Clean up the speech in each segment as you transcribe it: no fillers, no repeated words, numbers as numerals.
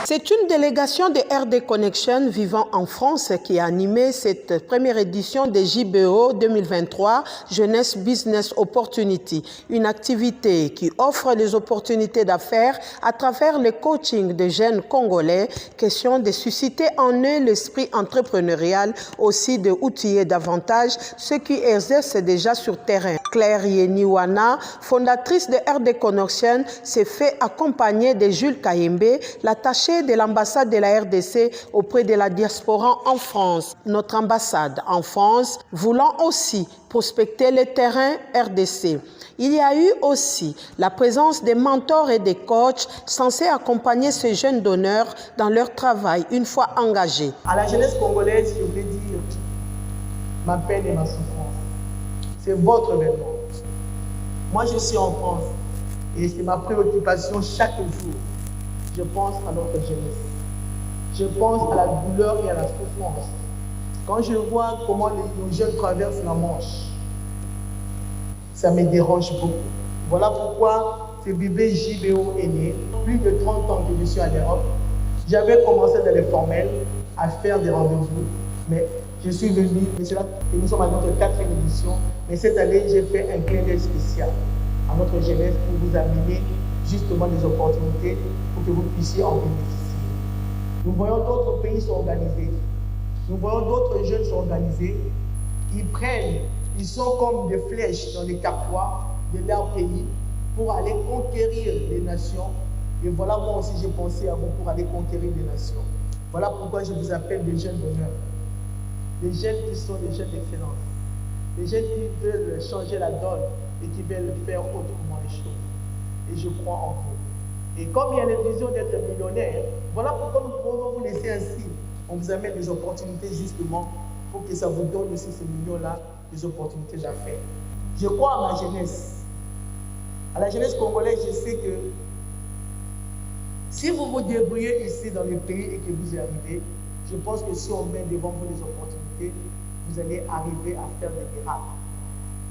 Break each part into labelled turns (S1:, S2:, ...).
S1: C'est une délégation de RD Connection vivant en France qui a animé cette première édition des JBO 2023 Jeunesse Business Opportunity, une activité qui offre des opportunités d'affaires à travers le coaching de jeunes Congolais, question de susciter en eux l'esprit entrepreneurial, aussi de outiller davantage ceux qui exercent déjà sur terrain. Claire Yeniwana, fondatrice de RD Connection, s'est fait accompagner de Jules Kayembe, l'attaché de l'ambassade de la RDC auprès de la diaspora en France. Notre ambassade en France voulant aussi prospecter le terrain RDC. Il y a eu aussi la présence des mentors et des coachs censés accompagner ces jeunes donneurs dans leur travail une fois engagés.
S2: À la jeunesse congolaise, je voulais dire ma peine et ma souffrance. C'est votre événement. Moi, je suis en France et c'est ma préoccupation chaque jour. Je pense à notre jeunesse. Je pense à la douleur et à la souffrance. Quand je vois comment nos jeunes traversent la Manche, ça me dérange beaucoup. Voilà pourquoi ce bébé JBO est né. Plus de 30 ans que je suis en Europe. J'avais commencé dans les formels à faire des rendez-vous, mais je suis venu, et nous sommes à notre 4e édition, mais cette année, j'ai fait un clin d'œil spécial à notre jeunesse pour vous amener justement des opportunités pour que vous puissiez en bénéficier. Nous voyons d'autres pays s'organiser. Nous voyons d'autres jeunes s'organiser. Ils sont comme des flèches dans les carquois de leur pays pour aller conquérir les nations. Et voilà, moi aussi, j'ai pensé à vous pour aller conquérir les nations. Voilà pourquoi je vous appelle des jeunes d'honneur. Des jeunes qui sont des jeunes d'excellence. Des jeunes qui veulent changer la donne et qui veulent faire autrement les choses. Et je crois en vous. Et comme il y a la vision d'être millionnaire, voilà pourquoi nous pouvons vous laisser ainsi. On vous amène des opportunités justement pour que ça vous donne aussi ces millions-là, des opportunités d'affaires. Je crois à ma jeunesse. À la jeunesse congolaise, je sais que si vous vous débrouillez ici dans le pays et que vous y arrivez, je pense que si on met devant vous des opportunités, vous allez arriver à faire des miracles.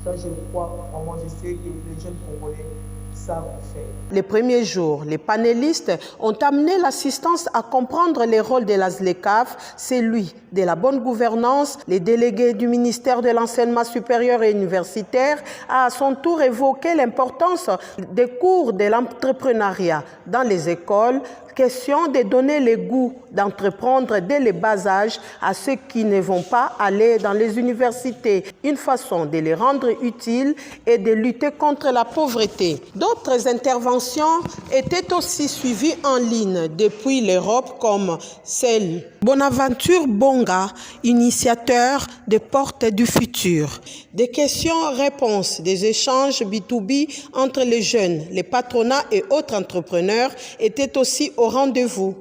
S2: Ça, je crois, vraiment, je sais que les jeunes Congolais savent faire.
S1: Les premiers jours, les panélistes ont amené l'assistance à comprendre les rôles de la ZLECAf, celui de la bonne gouvernance. Les délégués du ministère de l'Enseignement supérieur et universitaire a à son tour évoqué l'importance des cours de l'entrepreneuriat dans les écoles. Question de donner le goût d'entreprendre dès le bas âge à ceux qui ne vont pas aller dans les universités. Une façon de les rendre utiles et de lutter contre la pauvreté. D'autres interventions étaient aussi suivies en ligne depuis l'Europe comme celle Bonaventure Bonga, initiateur des Portes du Futur. Des questions-réponses, des échanges B2B entre les jeunes, les patronats et autres entrepreneurs étaient aussi au rendez-vous.